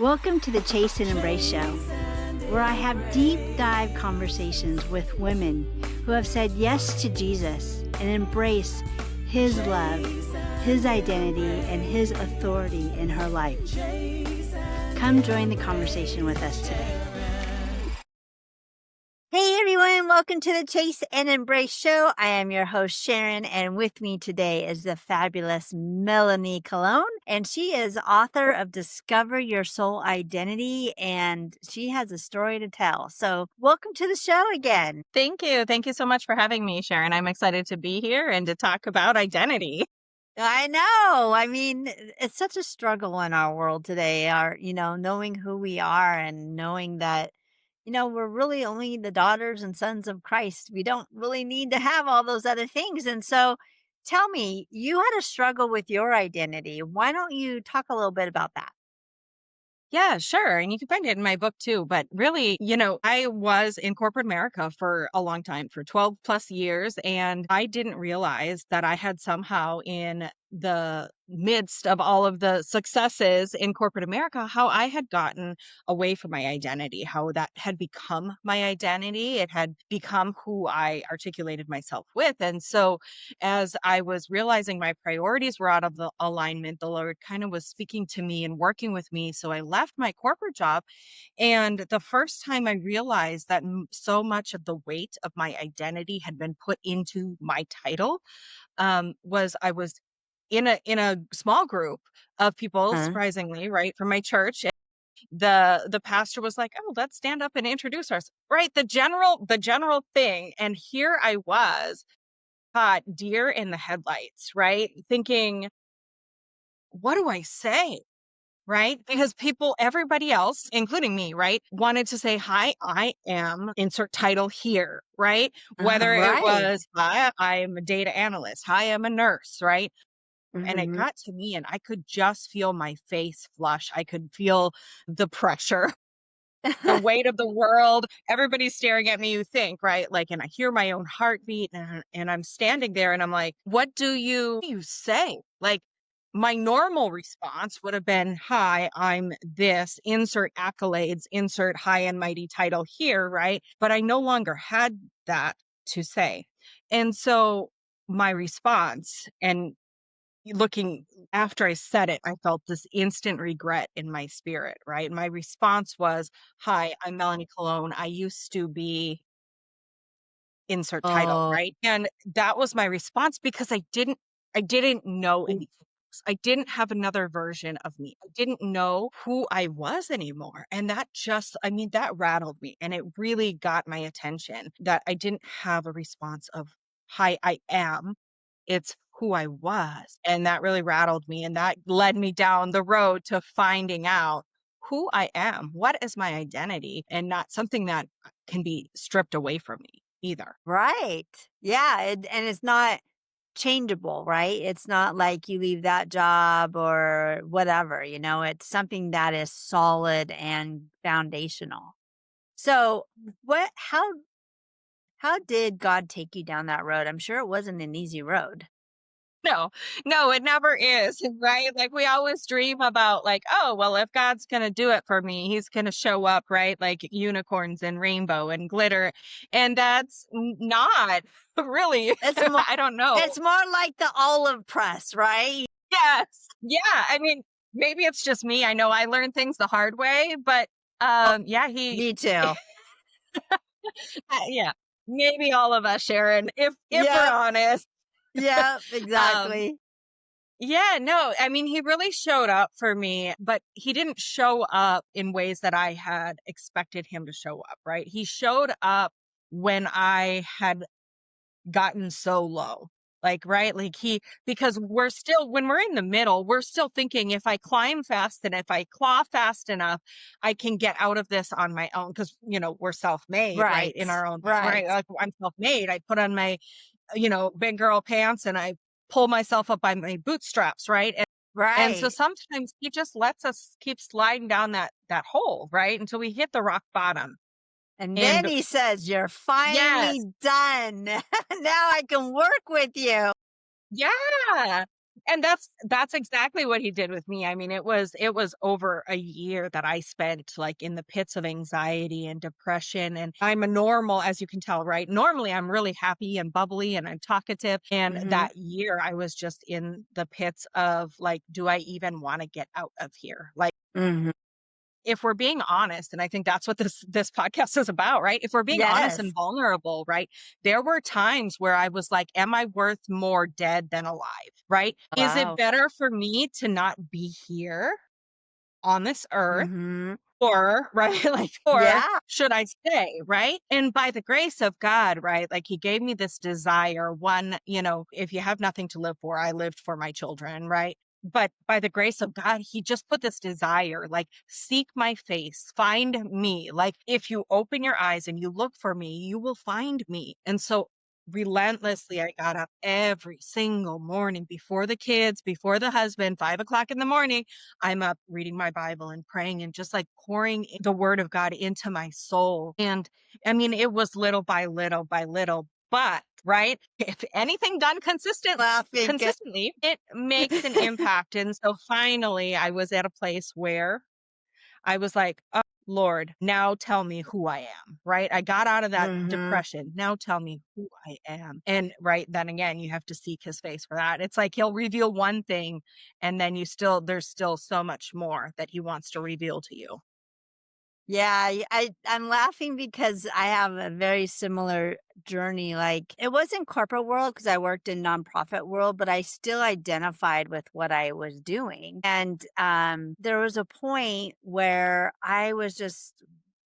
Welcome to the Chase and Embrace Show, where I have deep dive conversations with women who have said yes to Jesus and embrace His love, His identity, and His authority in her life. Come join the conversation with us today. Hey everyone, welcome to the Chase and Embrace Show. I am your host Sharon, and with me today is the fabulous Melanie Cologne, and she is author of Discover Your Soul Identity, and she has a story to tell. So welcome to the show again. Thank you. Thank you so much for having me, Sharon. I'm excited to be here and to talk about identity. I know. I mean, it's such a struggle in our world today, knowing who we are and knowing that we're really only the daughters and sons of Christ. We don't really need to have all those other things. And so tell me, you had a struggle with your identity. Why don't you talk a little bit about that? Yeah, sure. And you can find it in my book too. But really, I was in corporate America for a long time, for 12 plus years. And I didn't realize that I had somehow in the midst of all of the successes in corporate America, how I had gotten away from my identity, how that had become my identity. It had become who I articulated myself with. And so as I was realizing my priorities were out of the alignment, the Lord kind of was speaking to me and working with me. So I left my corporate job. And the first time I realized that so much of the weight of my identity had been put into my title, was I was in a small group of people, Huh? surprisingly, right, from my church. The pastor was like, "Oh, let's stand up and introduce ourselves." Right, the general thing. And here I was, caught deer in the headlights, right? Thinking, what do I say? Right? Because everybody else, including me, right, wanted to say, "Hi, I am insert title here," right? Whether it Right. was, "Hi, I'm a data analyst. Hi, I'm a nurse," right? And it Hmm. got to me and I could just feel my face flush. I could feel the pressure, the weight of the world. Everybody's staring at me, you think, right? Like, and I hear my own heartbeat and I'm standing there and I'm like, what do you say? Like, my normal response would have been, "Hi, I'm this, insert accolades, insert high and mighty title here," right? But I no longer had that to say. And so my response, and looking after I said it, I felt this instant regret in my spirit, right? My response was, "Hi, I'm Melanie Cologne. I used to be insert title," Oh, right? And that was my response because I didn't know anything else. I didn't have another version of me. I didn't know who I was anymore. And that just, I mean, that rattled me and it really got my attention that I didn't have a response of, "Hi, I am." It's who I was. And that really rattled me. And that led me down the road to finding out who I am. What is my identity? And not something that can be stripped away from me either. right. Yeah. And it's not changeable, right? It's not like you leave that job or whatever, it's something that is solid and foundational. So, how did God take you down that road? I'm sure it wasn't an easy road. No, no, it never is, right? Like we always dream about like, oh, well, if God's going to do it for me, he's going to show up, right? Like unicorns and rainbow and glitter. And that's not really, It's more I don't know. it's more like the olive press, right? Yes. Yeah. I mean, maybe it's just me. I know I learned things the hard way, but Oh, yeah, he, me too. yeah, maybe all of us, Sharon, if we're Yep, honest. yep, Um, exactly. Yeah, no, I mean, he really showed up for me, but he didn't show up in ways that I had expected him to show up, right? He showed up when I had gotten so low. Like, right? Like because when we're in the middle, we're still thinking if I climb fast and if I claw fast enough, I can get out of this on my own. Cause, we're self-made, right? In Right, our own, right? right, Like I'm self-made. I put on my, big girl pants and I pull myself up by my bootstraps, right? And so right. sometimes he just lets us keep sliding down that hole, right? Until we hit the rock bottom. And then And he says, "You're yes, finally done. Now I can work with you." yeah. And that's exactly what he did with me. I mean, it was over a year that I spent, like, in the pits of anxiety and depression, and I'm a normal, as you can tell, right? Normally, I'm really happy and bubbly and I'm talkative, and Mhm. that year I was just in the pits of, like, "Do I even wanna get out of here?" Like, Mhm. if we're being honest, and I think that's what this podcast is about, right? If we're being honest and Yes. vulnerable, right? There were times where I was like, am I worth more dead than alive, right? Is it Wow. better for me to not be here on this earth, Mhm. or right, like, or Yeah. should I stay, right? And by the grace of God, right, like, he gave me this desire. One, if you have nothing to live for, I lived for my children, right? But by the grace of God, he just put this desire, like, seek my face, find me. Like, if you open your eyes and you look for me, you will find me. And so relentlessly, I got up every single morning before the kids, before the husband, 5 o'clock in the morning. I'm up reading my Bible and praying and just, like, pouring the word of God into my soul. And I mean, it was little by little, but right? If anything done Laughing. consistently, it makes an impact. And so finally I was at a place where I was like, "Oh, Lord, now tell me who I am," right? I got out of that Mhm. depression. Now tell me who I am. And right then again, you have to seek his face for that. It's like he'll reveal one thing and then there's still so much more that he wants to reveal to you. Yeah, I'm laughing because I have a very similar journey. Like, it wasn't corporate world because I worked in nonprofit world, but I still identified with what I was doing. And there was a point where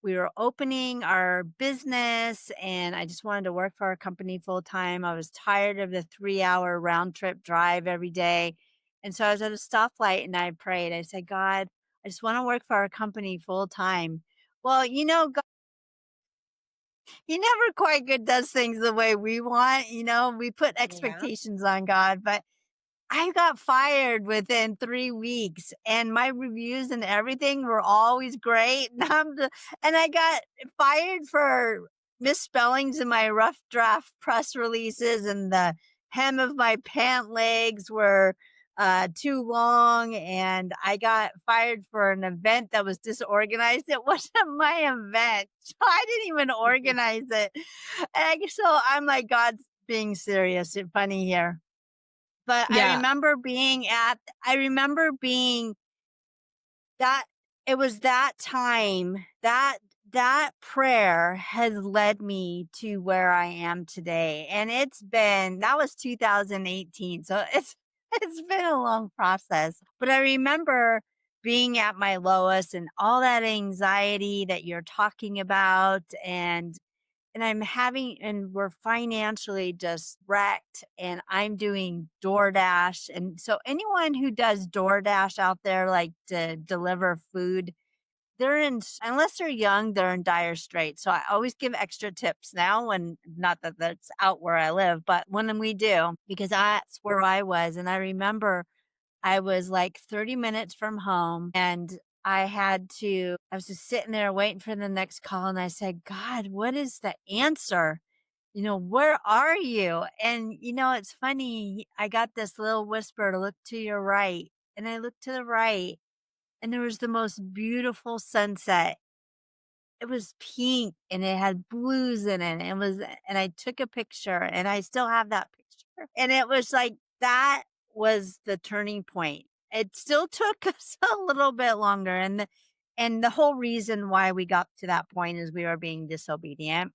we were opening our business, and I just wanted to work for our company full time. I was tired of the 3-hour round trip drive every day. And so I was at a stoplight and I prayed. I said, God, I just want to work for our company full time. Well, he never quite good does things the way we want, we put Yeah. expectations on God, but I got fired within 3 weeks, and my reviews and everything were always great, and I got fired for misspellings in my rough draft press releases, and the hem of my pant legs were, too long, and I got fired for an event that was disorganized. It wasn't my event, so I didn't even organize it, I'm like, "God's being serious and funny here." But Yeah. I remember being that it was that time, that prayer has led me to where I am today, and that was 2018, so it's been a long process, but I remember being at my lowest and all that anxiety that you're talking about, and we're financially just wrecked, and I'm doing DoorDash, and so anyone who does DoorDash out there, like, to deliver food, unless they're young, they're in dire straits, so I always give extra tips now, when not that that's out where I live, but when we do, because that's where I was, and I remember I was, like, 30 minutes from home, and I was just sitting there waiting for the next call, and I said, "God, what is the answer? Where are you?" And, it's funny, I got this little whisper to look to your right, and I looked to the right, and there was the most beautiful sunset. It was pink, and it had blues in it, and I took a picture, and I still have that picture, and it was like that was the turning point. It still took us a little bit longer, and the whole reason why we got to that point is we were being disobedient.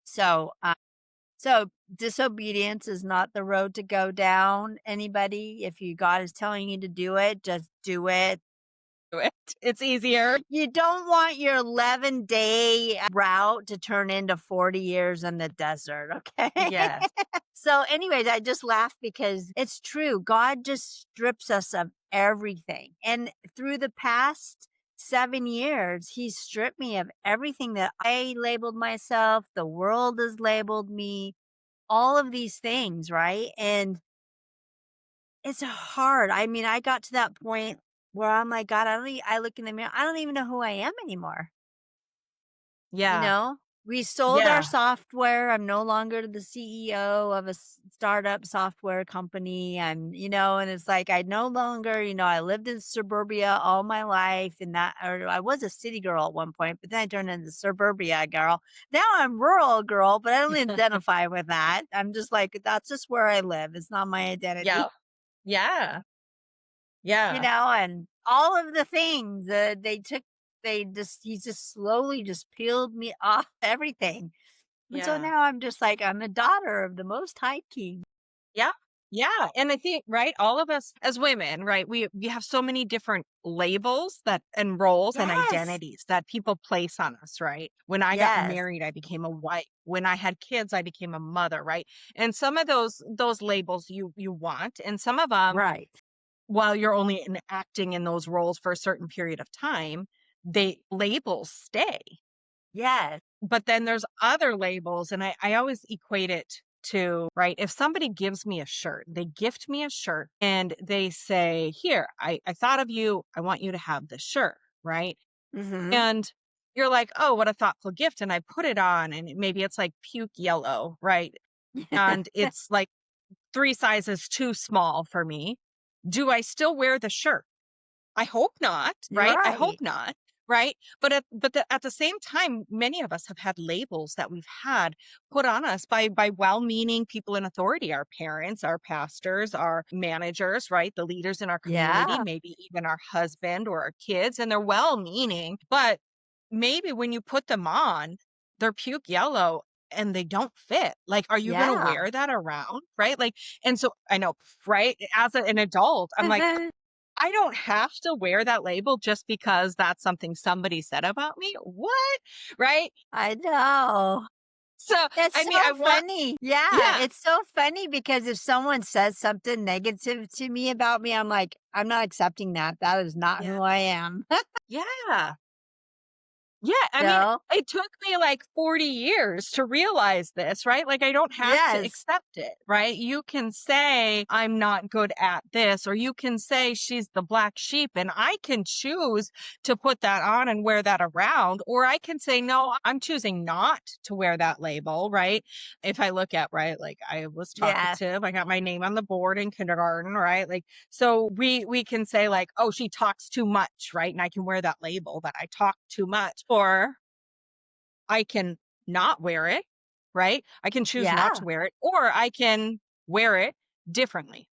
So, so disobedience is not the road to go down, anybody. If God is telling you to do it, just do it. Do it. It's easier. You don't want your 11-day route to turn into 40 years in the desert, okay? Yes. So, anyways, I just laugh because it's true. God just strips us of everything. And through the past 7 years, He's stripped me of everything that I labeled myself, the world has labeled me, all of these things, right? And it's hard. I mean, I got to that point where I'm like, God, I look in the mirror, I don't even know who I am anymore, you Yeah. know? We sold our Yeah. software. I'm no longer the CEO of a startup software company. And it's like I no longer, I lived in suburbia all my life, and that, or I was a city girl at one point, but then I turned into suburbia girl. Now I'm rural girl, but I don't identify with that. I'm just like, that's just where I live. It's not my Yeah. identity, Yeah. Yeah. and all of the things he just slowly just peeled me off everything. And so Yeah. now I'm just like, I'm a daughter of the Most High King. Yeah. Yeah. And I think, right, all of us as women, right, we have so many different labels that and roles and Yes. identities that people place on us, right? When I got Yes. married, I became a wife. When I had kids, I became a mother, right? And some of those labels you want, and some of them, Right. while you're only acting in those roles for a certain period of time, they labels stay. Yes. But then there's other labels, and I always equate it to, right, if somebody gives me a shirt, they gift me a shirt and they say, "Here, I thought of you. I want you to have this shirt," right? Mhm. And you're like, "Oh, what a thoughtful gift." And I put it on, and maybe it's like puke yellow, right? And it's like 3 sizes too small for me. Do I still wear the shirt? I hope not, You're right? I hope right. not, right? At the same time, many of us have had labels that we've had put on us by well-meaning people in authority, our parents, our pastors, our managers, right? The leaders in our community, Yeah. maybe even our husband or our kids, and they're well-meaning, but maybe when you put them on, they're puke yellow and they don't fit. Like, are you going to Yeah. wear that around, right? Like, and so I know, right? As an adult, I'm like, I don't have to wear that label just because that's something somebody said about me. What? Right? I know. So, It's I mean, so I want, funny. Yeah, yeah, it's so funny because if someone says something negative to me about me, I'm like, I'm not accepting that. That is not yeah, who I am. yeah. Yeah, I mean, No. it took me like 40 years to realize this, right? Like, I don't have to Yes. accept it, right? You can say, I'm not good at this, or you can say she's the black sheep, and I can choose to put that on and wear that around, or I can say, no, I'm choosing not to wear that label, right? If I look at, right, like I was Yeah. talkative, I got my name on the board in kindergarten, right? Like, so we can say like, oh, she talks too much, right? And I can wear that label that I talk too much. Or I can not wear it, right? I can choose not to Yeah. wear it, or I can wear it differently.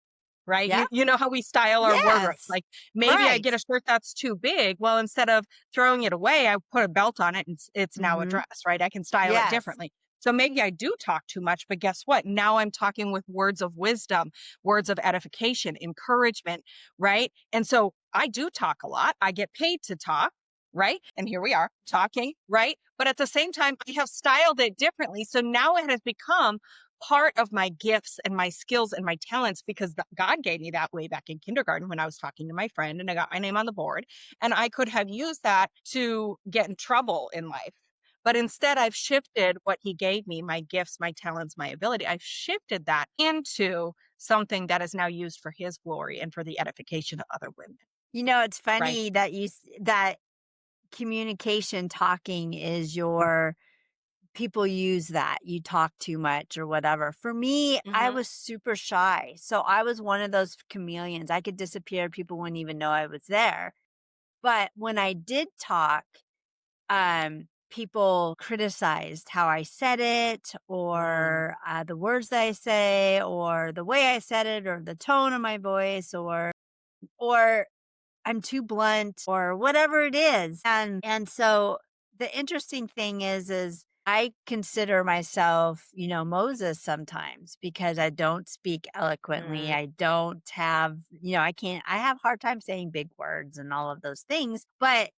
Right? Yeah. You know how we style our wardrobe. Yes. Like maybe I Right. get a shirt that's too big. Well, instead of throwing it away, I put a belt on it and it's now a Mhm. dress, right? I can style it Yes. differently. So maybe I do talk too much, but guess what? Now I'm talking with words of wisdom, words of edification, encouragement, right? And so I do talk a lot. I get paid to talk, right? And here we are talking, right? But at the same time, I have styled it differently. So now it has become part of my gifts and my skills and my talents because God gave me that way back in kindergarten when I was talking to my friend and I got my name on the board. And I could have used that to get in trouble in life. But instead, I've shifted what he gave me, my gifts, my talents, my ability. I've shifted that into something that is now used for his glory and for the edification of other women. It's Right. funny that that communication talking is your people use that. You talk too much or whatever. For me, I Hmm. was super shy. So I was one of those chameleons. I could disappear. People wouldn't even know I was there. But when I did talk, people criticized how I said it Mm, or the words that I say or the way I said it or the tone of my voice or I'm too blunt or whatever it is. And so the interesting thing is I consider myself, Moses sometimes because I don't speak eloquently. mm, I don't have, I have a hard time saying big words and all of those things, but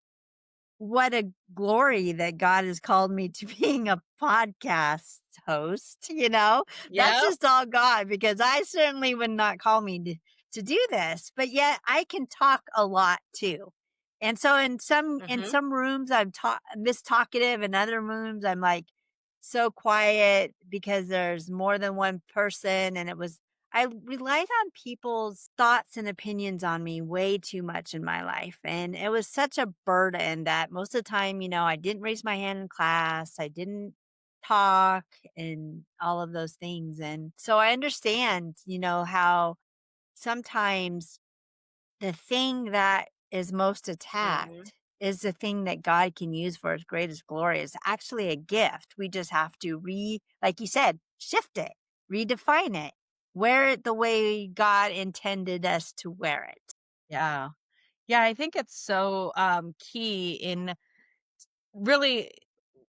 what a glory that God has called me to being a podcast host. That's yep. just all God because I certainly would not call me to do this, but yet I can talk a lot too. And so in Hmm. some rooms I'm Miss Talkative, in other rooms I'm like so quiet because there's more than one person and I relied on people's thoughts and opinions on me way too much in my life. And it was such a burden that most of the time, I didn't raise my hand in class. I didn't talk and all of those things. And so I understand, how sometimes the thing that is most Mhm. attacked is the thing that God can use for his greatest glory. It's actually a gift. We just have to like you said, shift it, redefine it, wear it the way God intended us to wear it. Yeah. Yeah, I think it's so, key in really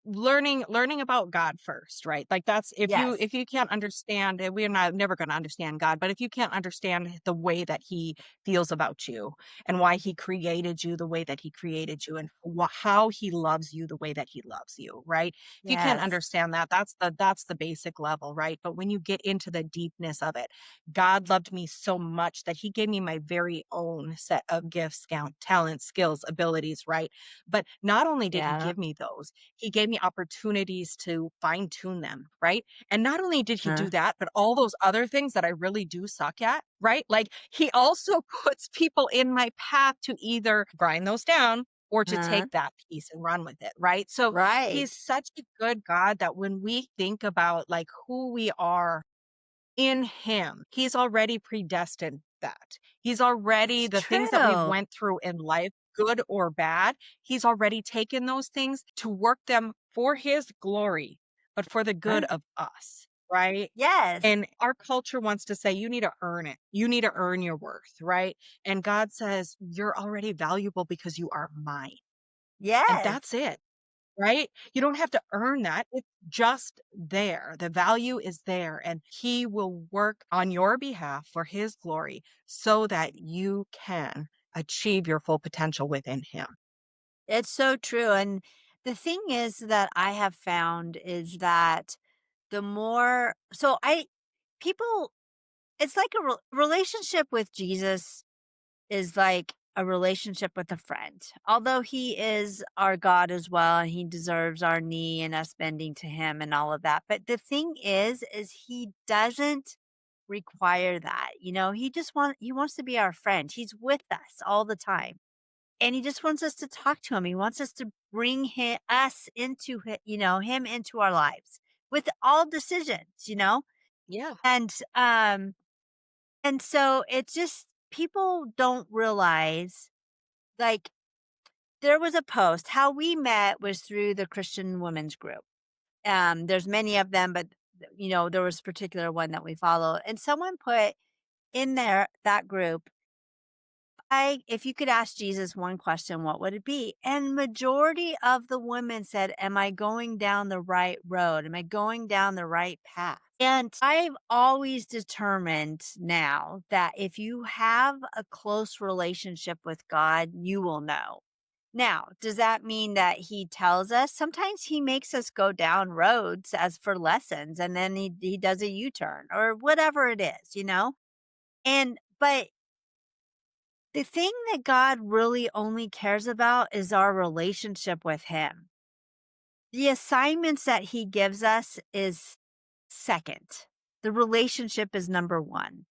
learning about God first, right? Like that's Yes. if you can't understand, and we're not never going to understand God, but if you can't understand the way that he feels about you and why he created you the way that he created you and how he loves you the way that he loves you, right? If you can't Yes. understand that, that's the basic level, right? But when you get into the deepness of it, God loved me so much that he gave me my very own set of gifts, talents, skills, abilities, right? But not only did he Yeah. give me those, he gave me opportunities to fine tune them, right? And not only did he Uh, do that, but all those other things that I really do suck at, right? Like he also puts people in my path to either grind those down or to uh, take that piece and run with it, right? So he's right. such a good God that when we think about like who we are in him, he's already predestined that. He's already It's the things that we true. went through in life, good or bad, he's already taken those things to work them for his glory, but for the good Uh, of us, right? yes. And our culture wants to say, you need to earn it. You need to earn your worth, right? And God says, you're already valuable because you are mine. And Yes. that's it. Right? You don't have to earn that. It's just there. The value is there, and he will work on your behalf for his glory so that you can achieve your full potential within him. It's so true. And the thing is that I have found is that the more, so people, it's like a relationship with Jesus is like a relationship with a friend. Although he is our God as well, and he deserves our knee and us bending to him and all of that. But the thing is he doesn't require that. He wants to be our friend. He's with us all the time. And he just wants us to talk to him. He wants us to bring us into him into our lives with all decisions. Yeah. And so it's just people don't realize, like, there was a post. How we met was through the Christian women's group. There's many of them, but there was a particular one that we follow. And someone put in there that group, if you could ask Jesus one question, what would it be? And majority of the women said, am I going down the right road? Am I going down the right path? And I've always determined now that if you have a close relationship with God, you will know. Now, does that mean that he tells us? Sometimes he makes us go down roads as for lessons, and then he does a U-turn or whatever it is. But the thing that God really only cares about is our relationship with him. The assignments that he gives us is second. The relationship is number one.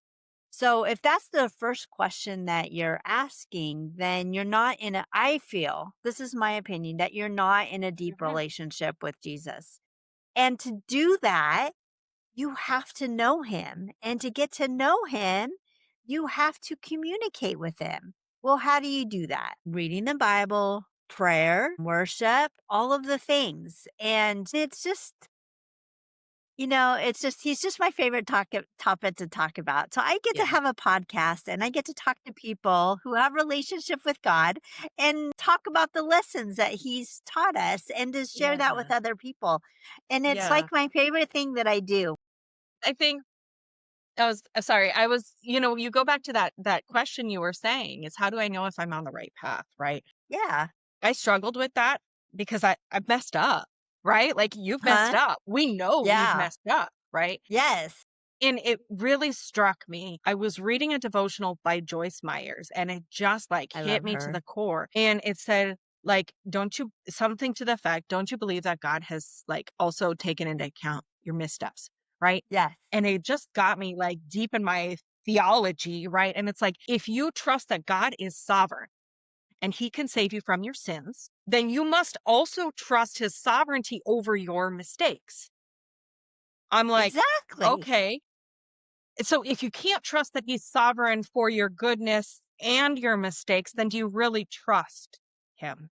So if that's the first question that you're asking, then you're not I feel, this is my opinion, that you're not in a deep Mhm. relationship with Jesus. And to do that, you have to know him. And to get to know him, you have to communicate with him. Well, how do you do that? Reading the Bible, prayer, worship, all of the things. And he's just my favorite topic to talk about. So I get to Yeah. have a podcast and I get to talk to people who have relationship with God and talk about the lessons that he's taught us and to share that with Yeah. other people. And it's Yeah. like my favorite thing that I do. I think I was sorry. I was, you go back to that question you were saying is how do I know if I'm on the right path, right? Yeah. I struggled with that because I've messed up, right? Like you've messed Huh? up. We know we've Yeah. messed up, right? Yes. And it really struck me. I was reading a devotional by Joyce Myers and it just like I hit love me to her. the core. And it said, like, don't you something to the effect, don't you believe that God has like also taken into account your missteps, right? Yes. And it just got me like deep in my theology, right? And it's like, if you trust that God is sovereign and he can save you from your sins, then you must also trust his sovereignty over your mistakes. I'm like, Exactly. okay. So if you can't trust that he's sovereign for your goodness and your mistakes, then do you really trust him?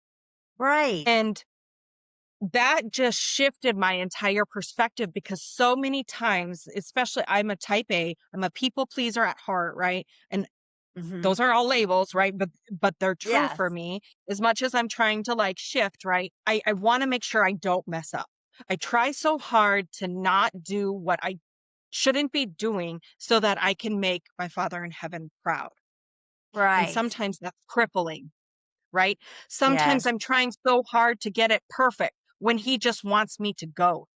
Right. And that just shifted my entire perspective because so many times, especially I'm a type A, I'm a people pleaser at heart, right? And Mhm. those are all labels, right? But they're true Yes. for me. As much as I'm trying to like shift, right? I want to make sure I don't mess up. I try so hard to not do what I shouldn't be doing so that I can make my Father in heaven proud. And Right. sometimes that's crippling, right? Sometimes Yes. I'm trying so hard to get it perfect when he just wants me to go,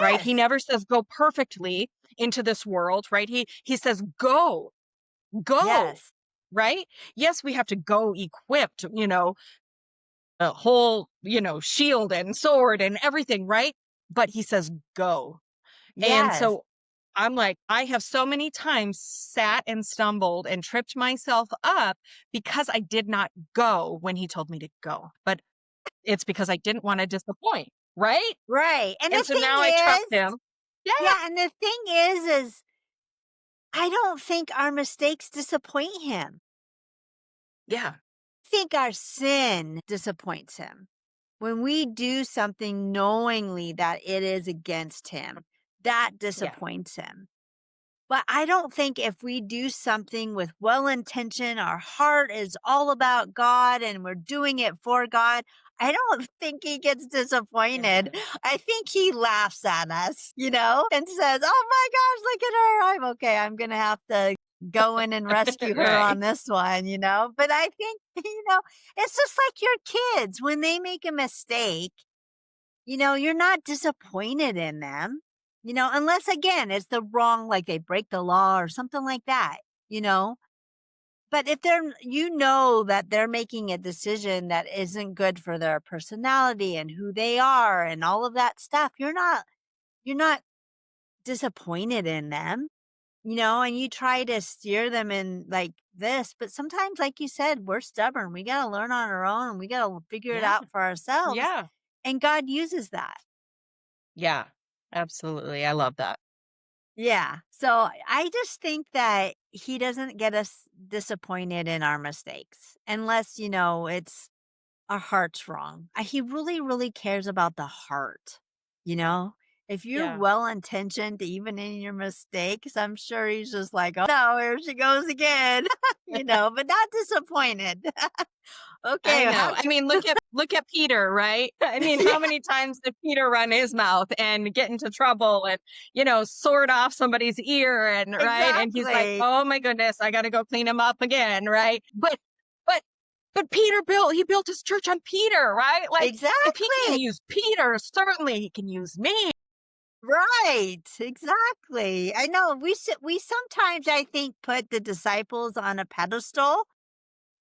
right? He Yes. never says go perfectly into this world, right? He says go, go, Yes. right? Yes, we have to go equipped, a whole, shield and sword and everything, right? But he says go. And Yes. so I'm like, I have so many times sat and stumbled and tripped myself up because I did not go when he told me to go. But it's because I didn't want to disappoint, right? Right. And And the so thing now I trust is, him. Yeah. yeah, and the thing is I don't think our mistakes disappoint him. Yeah. I think our sin disappoints him. When we do something knowingly that it is against him, that Yeah. disappoints him. But I don't think if we do something with well intention, our heart is all about God and we're doing it for God, I don't think he gets disappointed. Yes. I think he laughs at us, and says, "Oh my gosh, look at her. I'm okay. I'm going to have to go in and rescue her Right. on this one." But I think, it's just like your kids when they make a mistake, you're not disappointed in them, unless again, it's the wrong, like they break the law or something like that, you know? But if that they're making a decision that isn't good for their personality and who they are and all of that stuff, you're not disappointed in them, and you try to steer them in like this. But sometimes, like you said, we're stubborn. We got to learn on our own and we got to figure it Yeah. out for ourselves. Yeah. And God uses that. Yeah. Absolutely. I love that. Yeah. So I just think that he doesn't get us disappointed in our mistakes unless, it's our heart's wrong. He really, really cares about the heart. You know, if you're Yeah. well intentioned, even in your mistakes, I'm sure he's just like, oh no, here she goes again, but not disappointed. I Okay. know. I mean, look at Peter, right? I mean, Yeah, how many times did Peter run his mouth and get into trouble and, sword off somebody's ear and right? And he's like, exactly. "Oh my goodness, I got to go clean him up again," right? But Peter built his church on Peter, right? Like if he can Exactly. use Peter, certainly he can use me. Right, exactly. I know we sometimes I think put the disciples on a pedestal,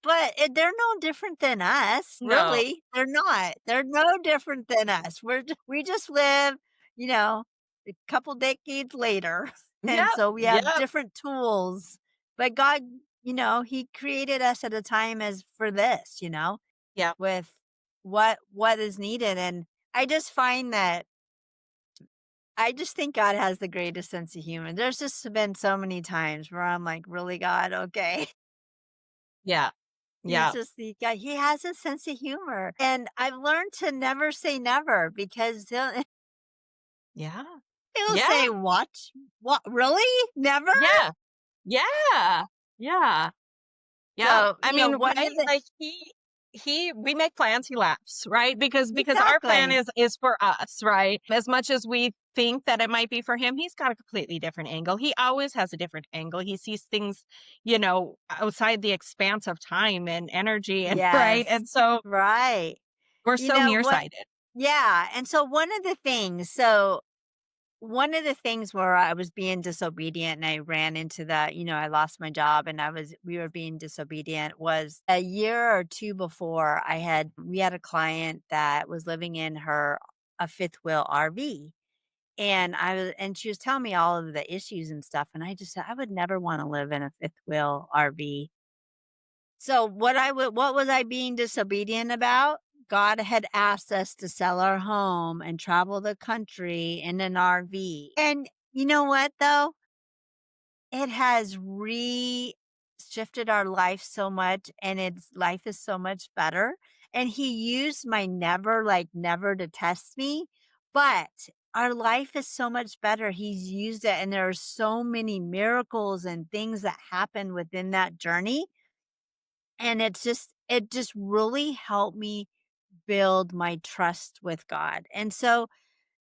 but they're no different than us, No. really. They're not. They're no different than us. We just live, you know, a couple decades later, and Yep. so we have Yep. different tools. But God, He created us at a time as for this, Yep. with what is needed, and I just find that I just think God has the greatest sense of humor. There's just been so many times where I'm like, "Really, God? Okay." Yeah. He's Yeah. just the guy. He has a sense of humor, and I've learned to never say never because he'll Yeah. he'll Yeah. say, "What? What? Really? Never?" Yeah. Yeah. Yeah. Yeah. So, I mean, one right? of the Like he we make plans, he laughs, right? Because our plan exactly. is for us, right? As much as we think that it might be for him, he's got a completely different angle. He always has a different angle. He sees things, outside the expanse of time and energy and right? Yes. And so Right. we're You so know what? nearsighted. Yeah, and so one of the things where I was being disobedient and I ran into that, I lost my job and we were being disobedient was a year or two before we had a client that was living in a fifth wheel RV. And she was telling me all of the issues and stuff. And I just said, I would never want to live in a fifth wheel RV. So what was I being disobedient about? God had asked us to sell our home and travel the country in an RV. And you know what, though? It has shifted our life so much, and its life is so much better. And he used my never, like, never to test me, but our life is so much better. He's used it, and there are so many miracles and things that happen within that journey. And it just really helped me build my trust with God. And so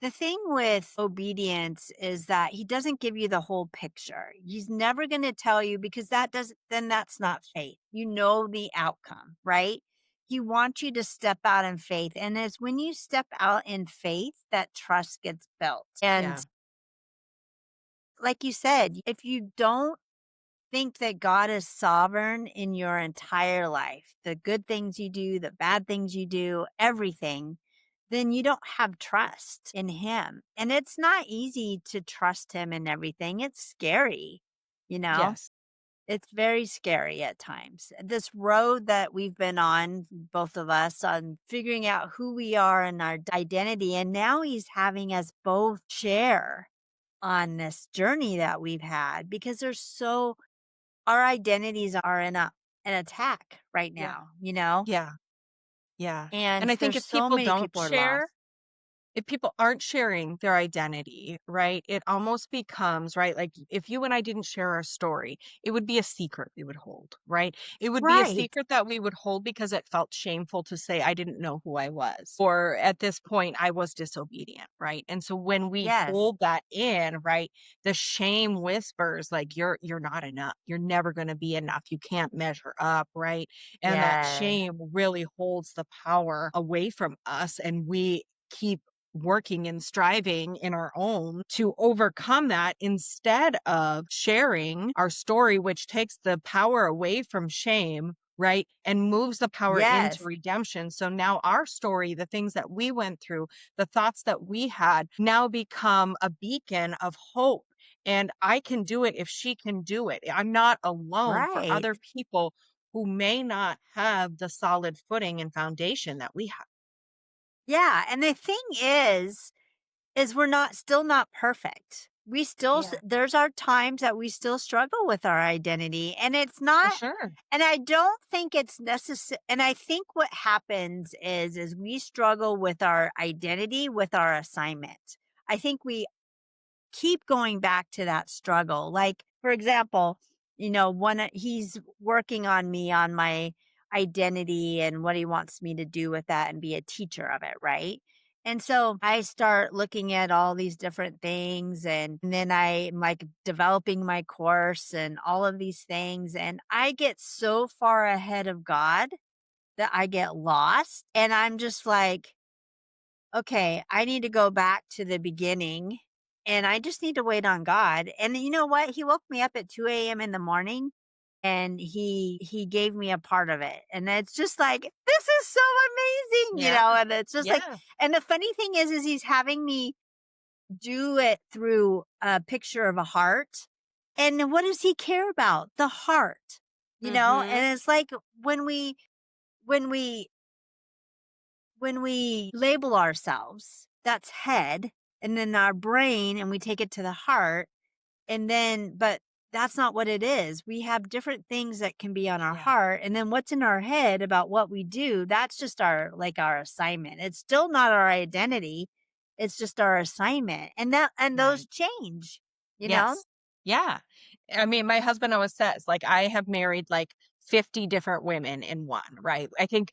the thing with obedience is that he doesn't give you the whole picture. He's never going to tell you, because then that's not faith. You know the outcome, right? He wants you to step out in faith. And it's when you step out in faith that trust gets built. And Yeah. like you said, if you don't think that God is sovereign in your entire life, the good things you do, the bad things you do, everything, then you don't have trust in him. And it's not easy to trust him in everything. It's scary, you know? Yes. It's very scary at times. This road that we've been on, both of us, on figuring out who we are and our identity. And now he's having us both share on this journey that we've had, because our identities are in an attack right Yeah. now, you know? Yeah. Yeah. And And I think there's if so people many don't people are share, lost. if people aren't sharing their identity, right, it almost becomes, right, like if you and I didn't share our story, it would be a secret we would hold, right? It would be a Right. secret that we would hold because it felt shameful to say, I didn't know who I was. Or at this point, I was disobedient, right? And so when we Yes. hold that in, right, the shame whispers like you're not enough. You're never going to be enough. You can't measure up, right? And that Yes. shame really holds the power away from us, and we keep working and striving in our own to overcome that instead of sharing our story, which takes the power away from shame, right? And moves the power into Yes. redemption. So now our story, the things that we went through, the thoughts that we had now become a beacon of hope. And I can do it if she can do it. I'm not alone for Right. other people who may not have the solid footing and foundation that we have. Yeah, and the thing is we're not still not perfect. We still Yeah, there's our times that we still struggle with our identity, and it's for not, sure. and I don't think it's necessary. And I think what happens is we struggle with our identity with our assignment. I think we keep going back to that struggle. Like, for example, he's working on me on my identity and what he wants me to do with that and be a teacher of it, right? And so I start looking at all these different things, and then I'm like developing my course and all of these things. And I get so far ahead of God that I get lost. And I'm just like, okay, I need to go back to the beginning, and I just need to wait on God. And you know what? He woke me up at 2 a.m. in the morning, and he gave me a part of it. And it's just like, this is so amazing, Yeah, and it's just like, yeah. and the funny thing is he's having me do it through a picture of a heart. And what does he care about? The heart, Mhm. And it's like when we when we label ourselves, that's head, and then our brain, and we take it to the heart, but that's not what it is. We have different things that can be on our Yeah. heart, and then what's in our head about what we do, that's just our assignment. It's still not our identity. It's just our assignment. And those Right. change, you know? Yes. Yeah. I mean, my husband always says, like, I have married like 50 different women in one, right? I think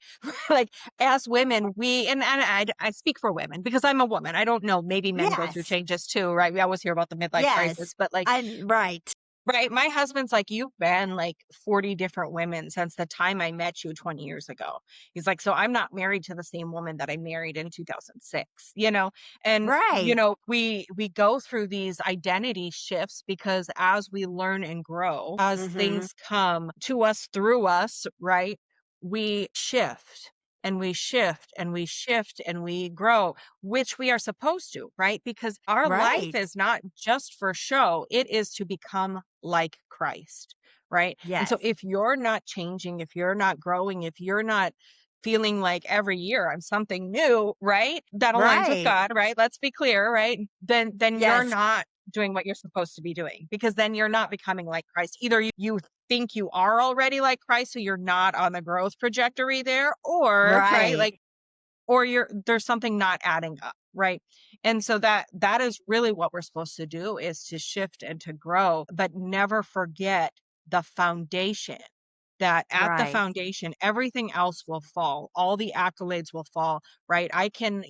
like as women, I speak for women because I'm a woman. I don't know, maybe men go through Yes. changes too, right? We always hear about the midlife crisis, Yes. but like I'm right. right. My husband's like, "You've been like 40 different women since the time I met you 20 years ago." He's like, "So I'm not married to the same woman that I married in 2006, you know?" And Right. we go through these identity shifts because as we learn and grow, as Mhm. things come to us through us, right? We shift and we shift and we shift and we grow, which we are supposed to, right? Because our life Right. is not just for show, it is to become like Christ, right? And so Yes. if you're not changing, if you're not growing, if you're not feeling like every year I'm something new, right? That aligns with Right. God, right? Let's be clear, right? Then you're Yes. not doing what you're supposed to be doing, because then you're not becoming like Christ. Either you think you are already like Christ, so you're not on the growth trajectory there, or right, like, Right. or you're there's something not adding up, right? And so that is really what we're supposed to do, is to shift and to grow, but never forget the foundation. That at the Right. foundation everything else will fall, all the accolades will fall, right? I can,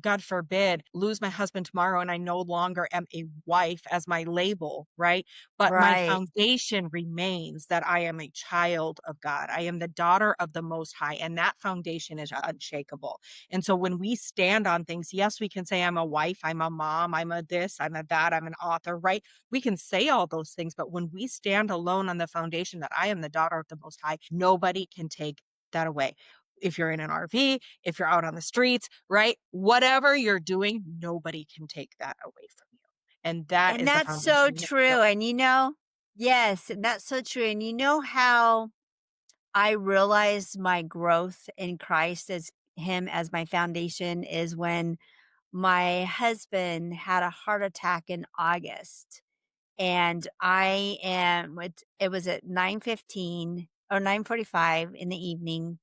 God forbid, lose my husband tomorrow and I no longer am a wife as my label, right? But my Right. foundation remains that I am a child of God. I am the daughter of the Most High, and that foundation is unshakable. And so when we stand on things, yes, we can say, I'm a wife, I'm a mom, I'm a this, I'm a that, I'm an author, right? We can say all those things, but when we stand alone on the foundation that I am the daughter of the Most High, nobody can take that away. If you're in an RV, if you're out on the streets, right? Whatever you're doing, nobody can take that away from you. And that And is the that's so foundation we have to true, build. and, yes, and that's so true, and you know how I realized my growth in Christ as him as my foundation is when my husband had a heart attack in August, and it was at 9:15 or 9:45 in the evening,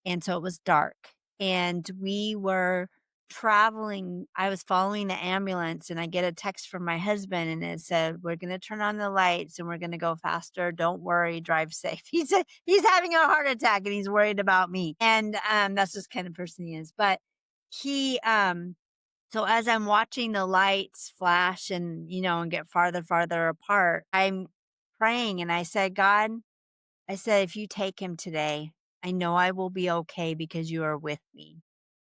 and so it was dark, and we were traveling. I was following the ambulance, and I get a text from my husband, and it said, "We're gonna turn on the lights, and we're gonna go faster. Don't worry, drive safe." He's having a heart attack, and he's worried about me, and, that's just kind of person he is, but he, so as I'm watching the lights flash and, and get farther apart, I'm praying, and I said, "God," I said, "if you take him today, I know I will be okay because you are with me,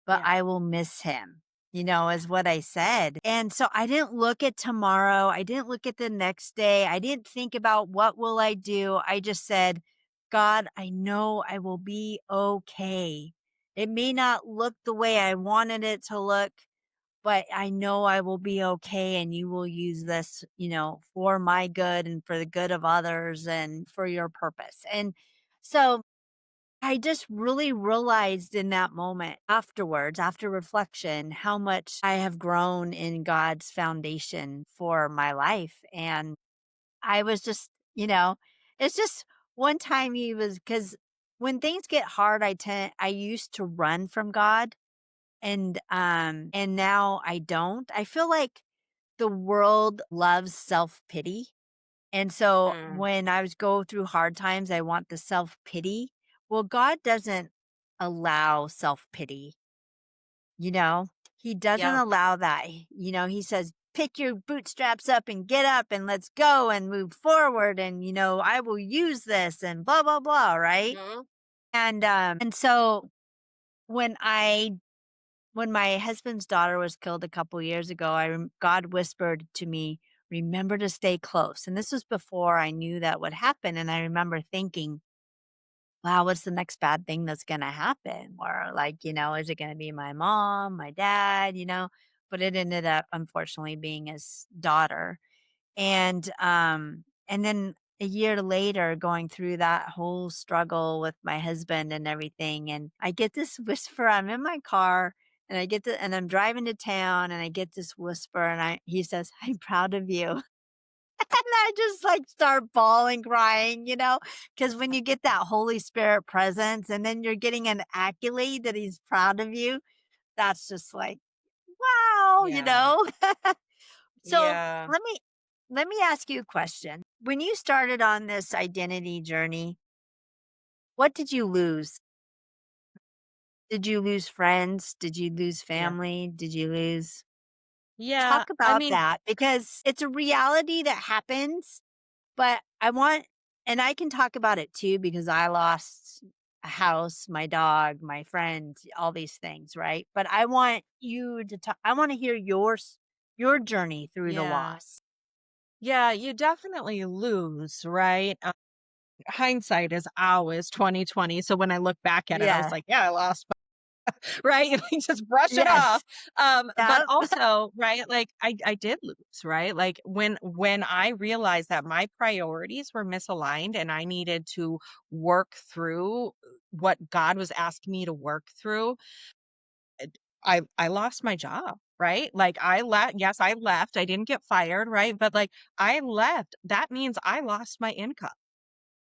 but Yeah. I will miss him," is what I said. And so I didn't look at tomorrow. I didn't look at the next day. I didn't think about what will I do. I just said, "God, I know I will be okay. It may not look the way I wanted it to look, but I know I will be okay and you will use this, for my good and for the good of others and for your purpose." And so I just really realized in that moment afterwards, after reflection, how much I have grown in God's foundation for my life. And I was just, it's just one time he was, because when things get hard, I used to run from God, and now I don't. I feel like the world loves self-pity. And so Mm. when I was go through hard times, I want the self-pity. Well, God doesn't allow self-pity, you know? He doesn't Yeah. allow that. He says, "Pick your bootstraps up and get up and let's go and move forward, and I will use this and blah blah blah," right? Mhm. And so when I when my husband's daughter was killed a couple years ago, God whispered to me, "Remember to stay close." And this was before I knew that would happen. And I remember thinking, wow, what's the next bad thing that's going to happen? Or, like, is it going to be my mom, my dad, But it ended up, unfortunately, being his daughter. And then a year later, going through that whole struggle with my husband and everything, and I get this whisper. I'm in my car, and I'm driving to town, and I get this whisper, and he says, "I'm proud of you." And I just, like, start bawling, crying, because when you get that Holy Spirit presence and then you're getting an accolade that he's proud of you, that's just like, wow, Yeah. So Yeah. let me ask you a question. When you started on this identity journey, what did you lose? Did you lose friends? Did you lose Yeah. family? Did you lose Yeah. Talk I about mean, that, because it's a reality that happens, but and I can talk about it too because I lost a house, my dog, my friend, all these things, right? But I want you to talk. I want to hear your journey through the yeah. loss. Yeah, you definitely lose, right? Hindsight is always 2020. So when I look back at it, I was Yeah. like, yeah, I lost. right? Like, just brush it off. Yes. But Yep. also, right, like I did lose, right? Like when I realized that my priorities were misaligned and I needed to work through what God was asking me to work through, I lost my job, right? Like I left, yes, I left. I didn't get fired, right? But like I left. That means I lost my income.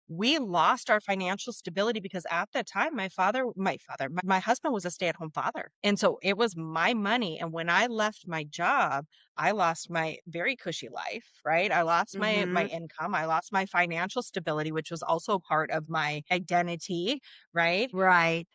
We lost our financial stability because at that time, my husband was a stay-at-home father. And so it was my money. And when I left my job, I lost my very cushy life, right? I lost my Mhm. income. I lost my financial stability, which was also part of my identity, right? Right.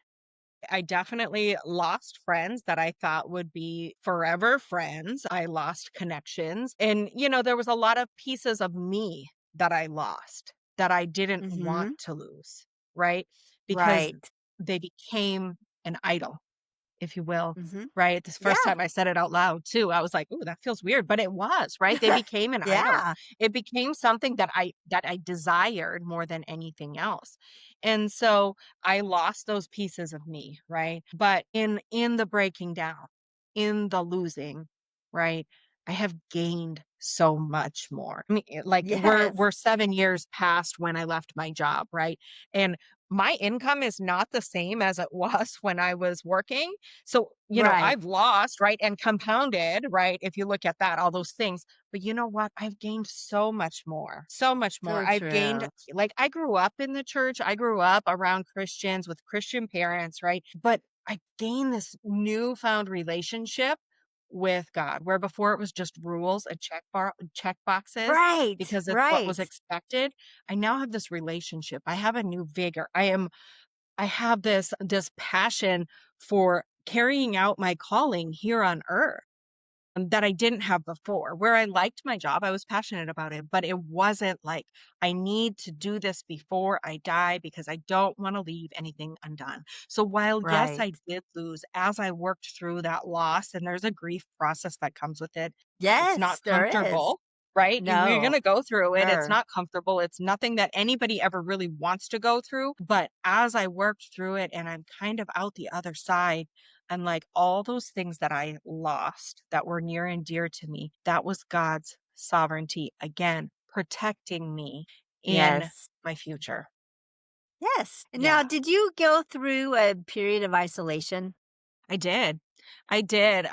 I definitely lost friends that I thought would be forever friends. I lost connections. And, there was a lot of pieces of me that I lost that I didn't want Mhm. to lose, right? Because Right. they became an idol, if you will. Mhm. Right. This first Yeah. time I said it out loud too, I was like, "Ooh, that feels weird," but it was, right? They became an idol. Yeah. It became something that I desired more than anything else. And so I lost those pieces of me, right? But in the breaking down, in the losing, right? I have gained so much more. I mean, like we're Yes. we're 7 years past when I left my job, right? And my income is not the same as it was when I was working. So, Right. I've lost, right? And compounded, right? If you look at that, all those things. But you know what? I've gained so much more, so much more. So I've gained, true. like, I grew up in the church. I grew up around Christians with Christian parents, right? But I gained this newfound relationship with God, where before it was just rules and check boxes Right. because it's what was Right. expected. I now have this relationship. I have a new vigor. I have this passion for carrying out my calling here on earth that I didn't have before. Where I liked my job, I was passionate about it, but it wasn't like, I need to do this before I die because I don't want to leave anything undone. So while, yes, Right. I did lose as I worked through that loss, and there's a grief process that comes with it, it's not Yes, there is. comfortable. Right? You're going No. to go through it. It's Sure. not comfortable. It's nothing that anybody ever really wants to go through. But as I worked through it and I'm kind of out the other side, and like all those things that I lost that were near and dear to me, that was God's sovereignty again, protecting me in Yes. my future. Yes. Now, Yeah, did you go through a period of isolation? I did. I did.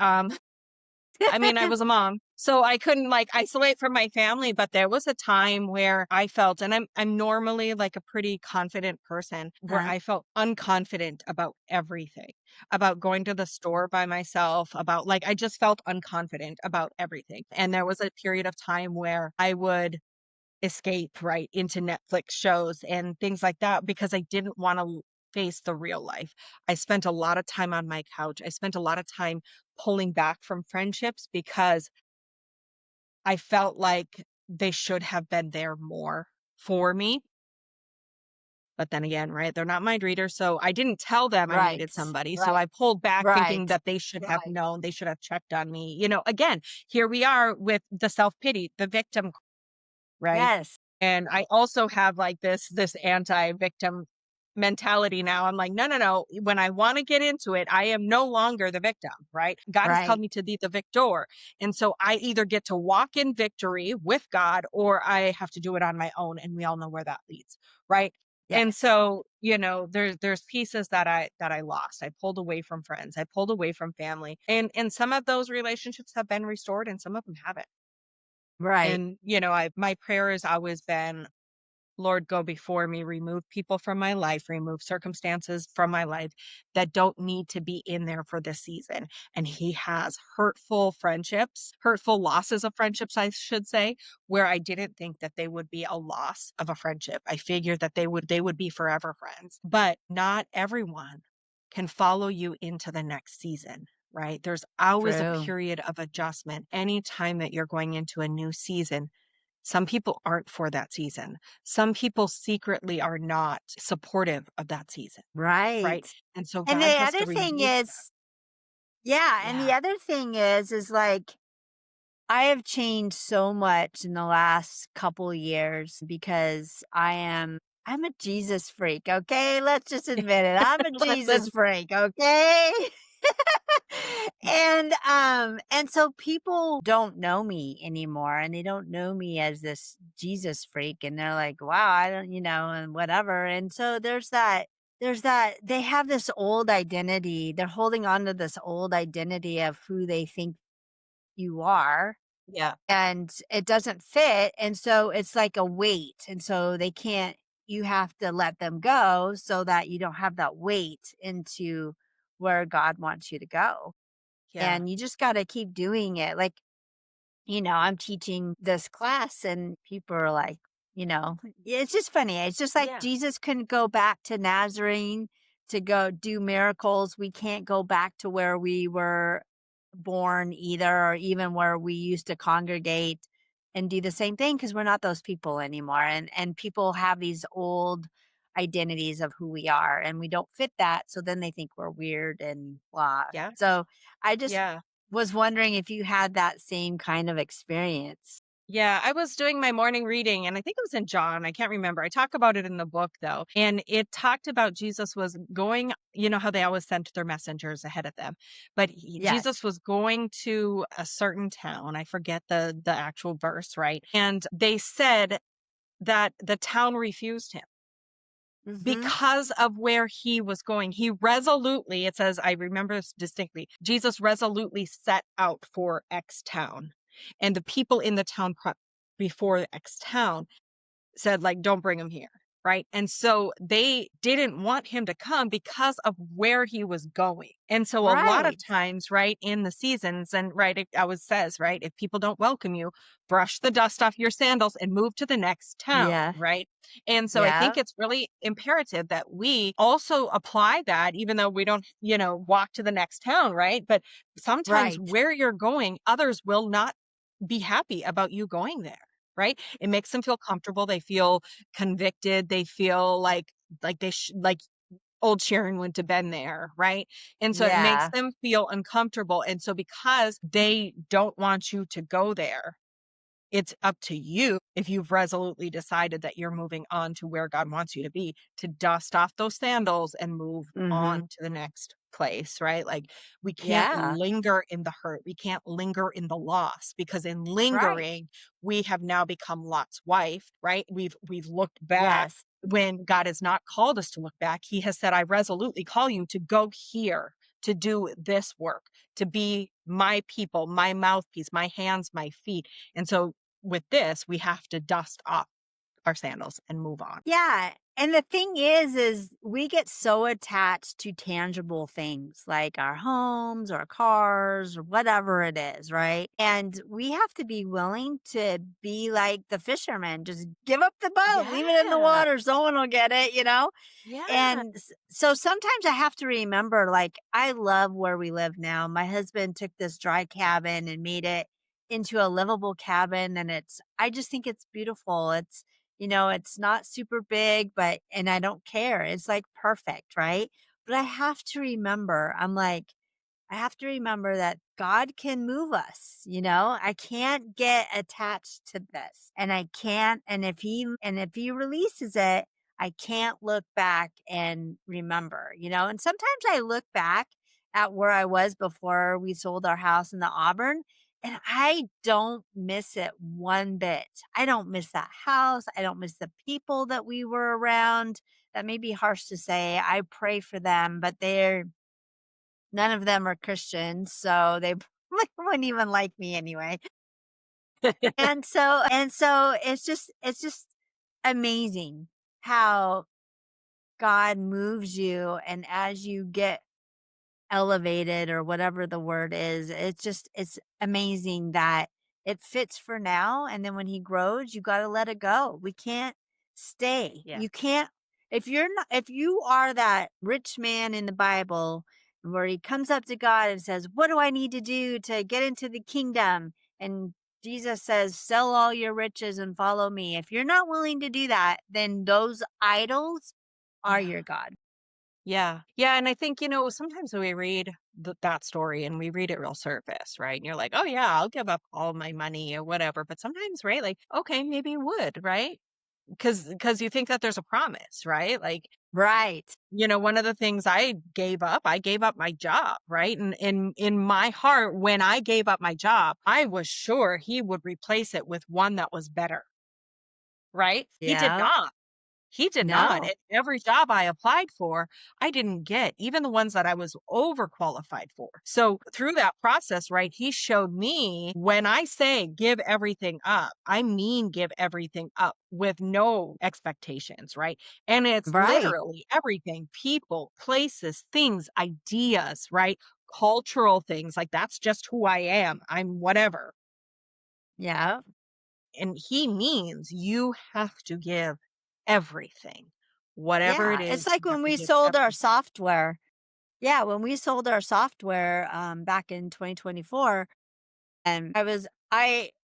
I mean, I was a mom, so I couldn't like isolate from my family, but there was a time where I felt, and I'm normally like a pretty confident person, where Huh? I felt unconfident about everything, about going to the store by myself, about like I just felt unconfident about everything. And there was a period of time where I would escape right into Netflix shows and things like that because I didn't want to face the real life. I spent a lot of time on my couch. I spent a lot of time pulling back from friendships because I felt like they should have been there more for me. But then again, right, they're not mind readers. So I didn't tell them I Right. needed somebody. So Right. I pulled back thinking Right. that they should have known, they should have checked on me. Again, here we are with the self pity, the victim, right? Yes. And I also have like this anti-victim mentality now. I'm like, no, no, no. When I want to get into it, I am no longer the victim, right? God has called Right. me to be the victor. And so I either get to walk in victory with God or I have to do it on my own. And we all know where that leads, right? And Yes. so, there's pieces that I lost. I pulled away from friends. I pulled away from family. And some of those relationships have been restored and some of them haven't. Right. And, my prayer has always been, Lord, go before me, remove people from my life, remove circumstances from my life that don't need to be in there for this season. And he has hurtful friendships, hurtful losses of friendships, I should say, where I didn't think that they would be a loss of a friendship. I figured that they would be forever friends. But not everyone can follow you into the next season. Right. There's always a True. period of adjustment anytime that you're going into a new season. Some people aren't for that season. Some people secretly are not supportive of that season, Right. right? And so And the God has to other thing remove that. is, yeah, and the Yeah. other thing is like I have changed so much in the last couple years because I am I'm a Jesus freak, okay? Let's just admit it. I'm a Let's Jesus freak, okay? And so people don't know me anymore, and they don't know me as this Jesus freak, and they're like, "Wow, I don't," and whatever. And so there's that they have this old identity. They're holding on to this old identity of who they think you are, Yeah, and it doesn't fit, and so it's like a weight, and so they can't you have to let them go so that you don't have that weight into where God wants you to go, yeah, and you just gotta keep doing it, like, I'm teaching this class and people are like, it's just funny. It's just like yeah, Jesus couldn't go back to Nazarene to go do miracles. We can't go back to where we were born either, or even where we used to congregate and do the same thing because we're not those people anymore. And people have these old identities of who we are and we don't fit that. So then they think we're weird and blah. yeah, So I just yeah. was wondering if you had that same kind of experience. Yeah, I was doing my morning reading and I think it was in John. I can't remember. I talk about it in the book though. And it talked about Jesus was going, you know how they always sent their messengers ahead of them. But Jesus Yes. was going to a certain town. I forget the actual verse, right? And they said that the town refused him Mhm. because of where he was going. He resolutely, it says, I remember this distinctly, Jesus resolutely set out for X town. And the people in the town before X town said, like, "Don't bring him here," right? And so they didn't want him to come because of where he was going. And so a lot of Right. times, right, in the seasons and right, it always says, right, if people don't welcome you, brush the dust off your sandals and move to the next town, Yeah. right? And so I think Yeah. it's really imperative that we also apply that even though we don't, walk to the next town, right? But sometimes Right. where you're going, others will not be happy about you going there, right? It makes them feel comfortable. They feel convicted. They feel like like old Sharon wouldn't have been there, right? And so it makes Yeah. them feel uncomfortable. And so because they don't want you to go there, it's up to you if you've resolutely decided that you're moving on to where God wants you to be, to dust off those sandals and move on Mhm. to the next place, right? Like we can't Yeah. linger in the hurt. We can't linger in the loss because in Right. lingering, we have now become Lot's wife, right? We've looked back Yes. when God has not called us to look back. He has said, I resolutely call you to go here, to do this work, to be my people, my mouthpiece, my hands, my feet. And so with this, we have to dust off our sandals and move on. Yeah, and the thing is we get so attached to tangible things like our homes or cars or whatever it is, right? And we have to be willing to be like the fishermen, just give up the boat, leave it in the Yeah. water, someone will get it, you know? Yeah. And so sometimes I have to remember, like, I love where we live now. My husband took this dry cabin and made it into a livable cabin. And I just think it's beautiful. It's not super big, and I don't care. It's like perfect, right? But I have to remember that God can move us, I can't get attached to this. And I can't and if he releases it, I can't look back and remember, And sometimes I look back at where I was before we sold our house in the Auburn and I don't miss it one bit. I don't miss that house. I don't miss the people that we were around. That may be harsh to say. I pray for them, but none of them are Christians, so they wouldn't even like me anyway. And so it's just amazing how God moves you, and as you get elevated or whatever the word is, it's amazing that it fits for now, and then when he grows, you gotta let it go. We can't stay. Yeah. You can't if you are that rich man in the Bible where he comes up to God and says, "What do I need to do to get into the kingdom?" And Jesus says, "Sell all your riches and follow me." If you're not willing to do that, then those idols are Yeah. your God. Yeah. Yeah. And I think, sometimes we read that story and we read it real surface, right? And you're like, oh, yeah, I'll give up all my money or whatever. But sometimes, right? Like, okay, maybe you would, right? because you think that there's a promise, right? Like, Right. one of the things I gave up my job, right? And in my heart, when I gave up my job, I was sure he would replace it with one that was better, right? He did Yeah. not. He did not. No. And every job I applied for, I didn't get, even the ones that I was overqualified for. So through that process, right, he showed me when I say give everything up, I mean give everything up with no expectations, right? And it's Right. literally everything, people, places, things, ideas, right? Cultural things. Like that's just who I am. I'm whatever. Yeah. And he means you have to give everything. Whatever it Yeah. It's is, like you have when to we give sold our everything. software. Yeah, when we sold our software, back in 2024, and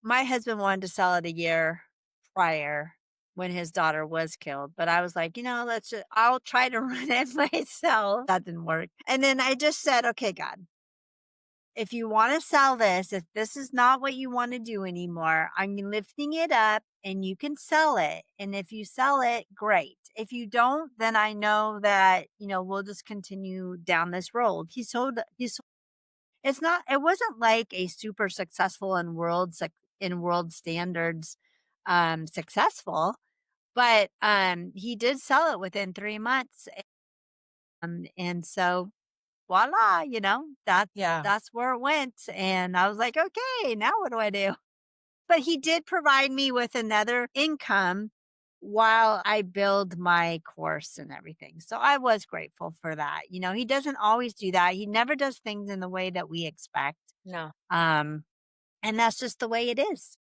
my husband wanted to sell it a year prior when his daughter was killed, but I was like, I'll try to run it myself. That didn't work. And then I just said, okay, God, if you want to sell this, if this is not what you want to do anymore, I'm lifting it up and you can sell it. And if you sell it, great. If you don't, then I know that, we'll just continue down this road. It wasn't like a super successful in in world standards, successful, but, he did sell it within 3 months, and so voila, Yeah. that's where it went, and I was like, "Okay, now what do I do?" But he did provide me with another income while I build my course and everything, so I was grateful for that. He doesn't always do that, he never does things in the way that we expect, No. um, and that's just the way it is.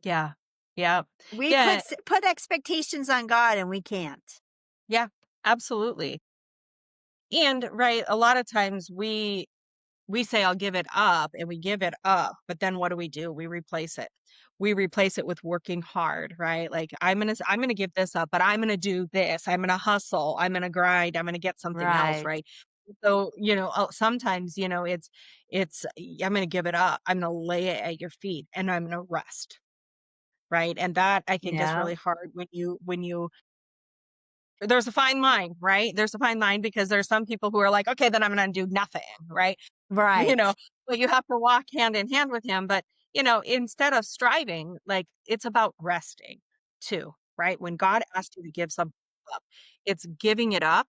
Yeah. Yeah. We Yeah. put expectations on God and we can't. Yeah. Absolutely. And right, a lot of times we say I'll give it up and we give it up, but then what do? We replace it. We replace it with working hard, right? Like I'm going to give this up, but I'm going to do this. I'm going to hustle. I'm going to grind. I'm going to get something else, Right. right? So, sometimes, I'm going to give it up. I'm going to lay it at your feet and I'm going to rest, right? And that I think is Yeah. really hard when you there's a fine line, right? There's a fine line because there's some people who are like, okay, then I'm going to do nothing, right? You know, Right. but you have to walk hand in hand with him. But, instead of striving, like it's about resting too, right? When God asks you to give something up, it's giving it up,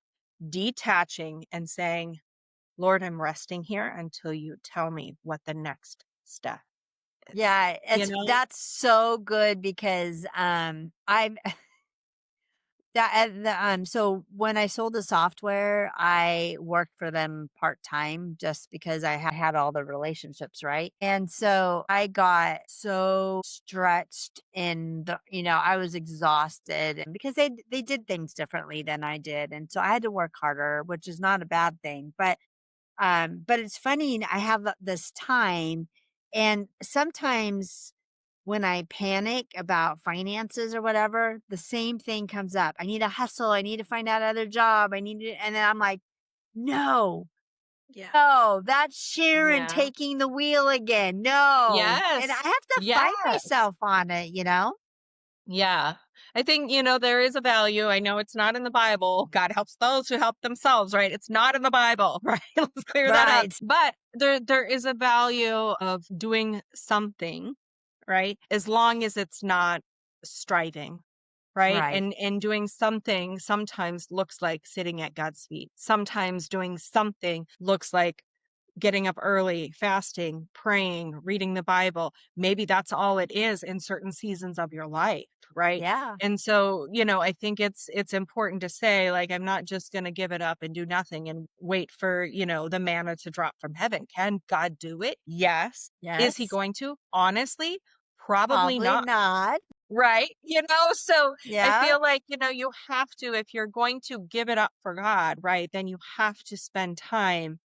detaching, and saying, Lord, I'm resting here until you tell me what the next step is. Yeah, You it's know? that's so good because, I'm that so when I sold the software, I worked for them part-time just because I had all the relationships, right? And so I got so stretched in I was exhausted and because they did things differently than I did. And so I had to work harder, which is not a bad thing. But it's funny, I have this time, and sometimes when I panic about finances or whatever, the same thing comes up. I need to hustle. I need to find out another job. And then I'm like, no, Yeah. no, that's Sharon Yeah. taking the wheel again. No. And I Yes. have to fight Yes. myself on it. Yeah. I think, there is a value. I know it's not in the Bible. God helps those who help themselves, right? It's not in the Bible, right? Let's clear that up. Right. But there is a value of doing something, right? As long as it's not striving, right? Right. And doing something sometimes looks like sitting at God's feet. Sometimes doing something looks like getting up early, fasting, praying, reading the Bible. Maybe that's all it is in certain seasons of your life, right? Yeah. And so, I think it's important to say like I'm not just going to give it up and do nothing and wait for, the manna to drop from heaven. Can God do it? Yes. Is he Yes. going to? Honestly, probably Probably not. not. Right? So I Yeah. feel like, you have to, if you're going to give it up for God, right, then you have to spend time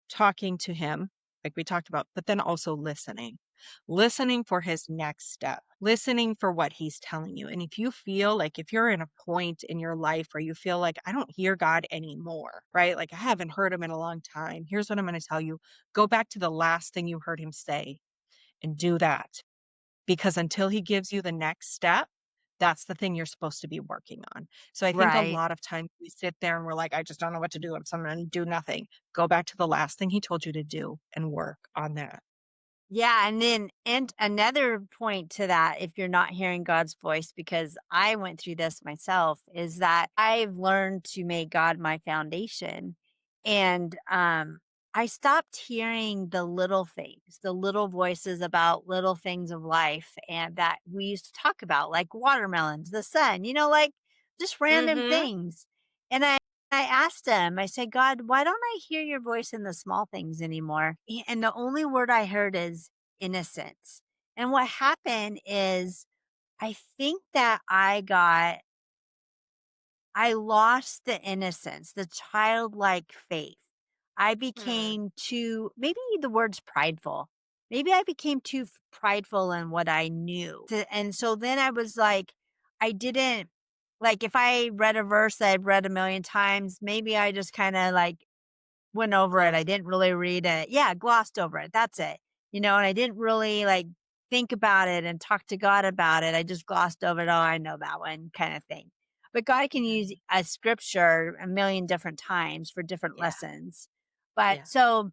talking to him, like we talked about, but then also listening for his next step, listening for what he's telling you. And if you feel like if you're in a point in your life where you feel like, I don't hear God anymore, right? Like I haven't heard him in a long time. Here's what I'm going to tell you go back to the last thing you heard him say and do that. Because until he gives you the next step, that's the thing you're supposed to be working on. So I think a Right. lot of times we sit there and we're like, I just don't know what to do. I'm going to do nothing. Go back to the last thing he told you to do and work on that. Yeah, and another point to that, if you're not hearing God's voice, because I went through this myself, is that I've learned to make God my foundation. And I stopped hearing the little things, the little voices about little things of life and that we used to talk about, like watermelons, the sun, like just random Mhm. things. And I asked him, I said, God, why don't I hear your voice in the small things anymore? And the only word I heard is innocence. And what happened is, I think that I lost the innocence, the childlike faith. I Mm. became too, maybe the word's prideful. Maybe I became too prideful in what I knew. And so then I was like, I didn't, like, if I read a verse that I've read a million times, maybe I just kind of like went over it. I Gloss. didn't really read it. Yeah, glossed over it. That's it. And I didn't really like think about it and talk to God about it. I just glossed over it. Oh, I know that one kind of thing. But God can Yeah. use a scripture a million different times for different Yeah. lessons. But Yeah. so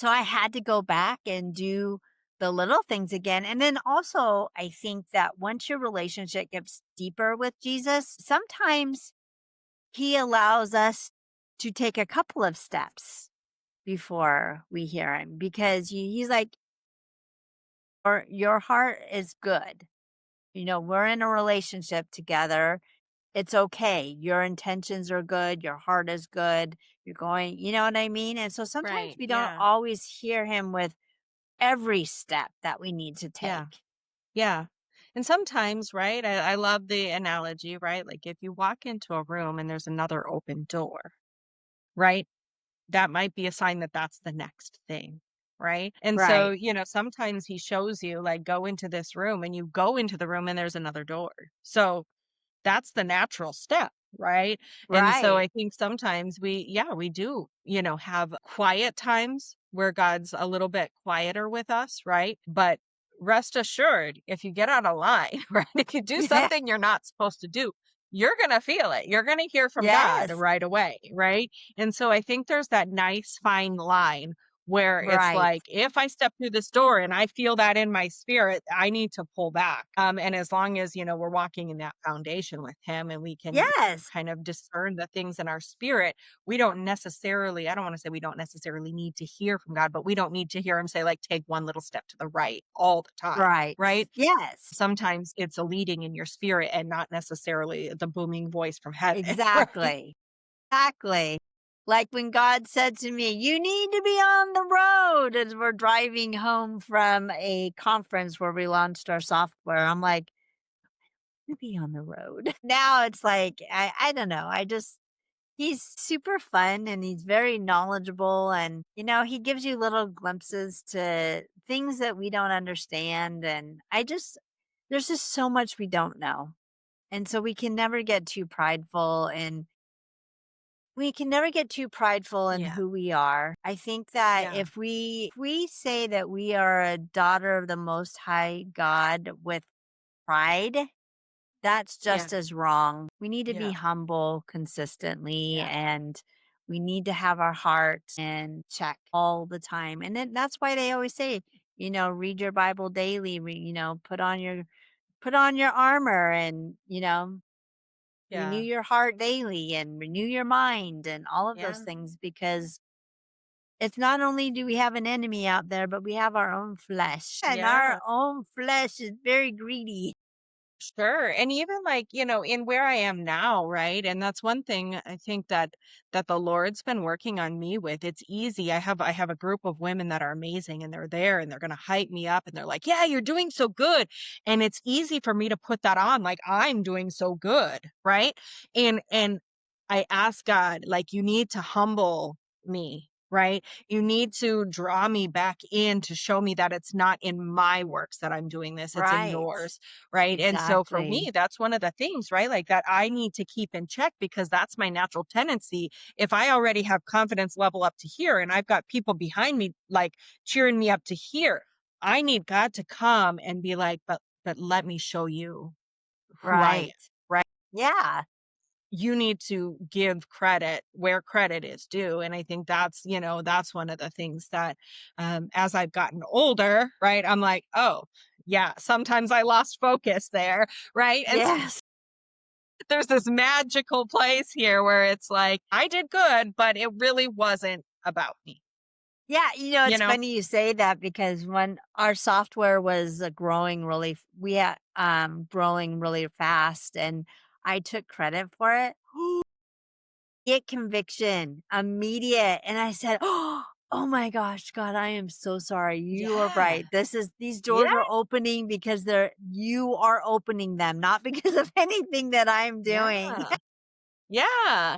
I had to go back and do the little things again. And then also I think that once your relationship gets deeper with Jesus, sometimes he allows us to take a couple of steps before we hear him because he's like, your heart is good. We're in a relationship together. It's okay. Your intentions are good. Your heart is good. You're going, you know what I mean? And so sometimes Right. we don't Yeah. always hear him with every step that we need to Yeah. take. Yeah. And sometimes, right, I love the analogy, right? Like if you walk into a room and there's another open door, right? That might be a sign that that's the next thing, right? And so, Right. sometimes he shows you, like, go into this room and you go into the room and there's another door. So that's the natural step, right? And so Right. I think sometimes we do, have quiet times where God's a little bit quieter with us, right? But rest assured, if you get out of line, right? If you do Yeah. something you're not supposed to do, you're going to feel it. You're going to hear from God Yes. right away, right? And so I think there's that nice fine line where it's Right. like, if I step through this door and I feel that in my spirit, I need to pull back. And as long as, we're walking in that foundation with him and we can Yes. kind of discern the things in our spirit, we don't necessarily, I don't want to say we don't necessarily need to hear from God, but we don't need to hear him say, like, take one little step to the right all the time, Right. right? Yes. Sometimes it's a leading in your spirit and not necessarily the booming voice from heaven, right? Exactly. Exactly. Like when God said to me, "You need to be on the road," as we're driving home from a conference where we launched our software. I'm like, "To be on the road." Now it's like, I don't know. He's super fun and he's very knowledgeable. And, he gives you little glimpses to things that we don't understand. And there's just so much we don't know. And so we can never get too prideful in Yeah. who we are. I think that Yeah. if we say that we are a daughter of the most high God with pride, that's Yeah. just as wrong. We need to be Yeah. humble consistently Yeah. and we need to have our heart in check all the time. And then that's why they always say, read your Bible daily, put on your armor and, renew Yeah. your heart daily and renew your mind and all of those Yeah. things because it's not only do we have an enemy out there, but we have our own flesh. And our Yeah. own flesh is very greedy. Sure. And even like, in where I am now, right? And that's one thing I think that the Lord's been working on me with. It's easy. I have a group of women that are amazing and they're there and they're going to hype me up and they're like, "Yeah, you're doing so good." And it's easy for me to put that on like I'm doing so good, right? And I ask God, like, you need to humble me, right? You need to draw me back in to show me that it's not in my works that I'm doing this, it's in Right. yours. Right. And so for Exactly. me, that's one of the things, right? Like that I need to keep in check because that's my natural tendency. If I already have confidence level up to here and I've got people behind me, like cheering me up to here, I need God to come and be like, but let me show you who I am, Right. right? Yeah. You need to give credit where credit is due. And I think that's, that's one of the things that, as I've gotten older, right, I'm like, oh, yeah, sometimes I lost focus there, right? And so Yes. there's this magical place here where it's like, I did good, but it really wasn't about me, Yeah, you it's know? funny you say that because when our software was growing really we had growing really fast and I took credit for it. Get conviction, immediate, and I said, "Oh my gosh, God, I am so sorry. You are Yeah. right. These Yeah. doors are opening because you are opening them, not because of anything that I'm doing." Yeah. Yeah.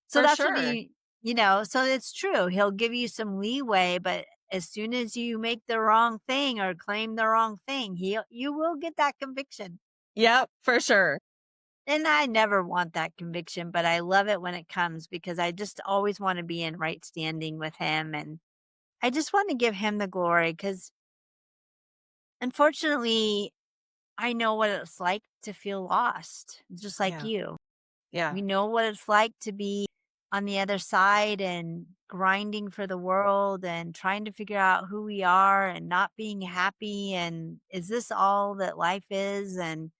So For that's what sure. so it's true. He'll give you some leeway, but as soon as you make the wrong thing or claim the wrong thing, you will get that conviction. Yep. For sure. And I never want that conviction, but I love it when it comes because I just always want to be in right standing with him. And I just want to give him the glory because unfortunately, I know what it's like to feel lost, just like Yeah. you. Yeah. We know what it's like to be on the other side and grinding for the world and trying to figure out who we are and not being happy. And is this all that life is? And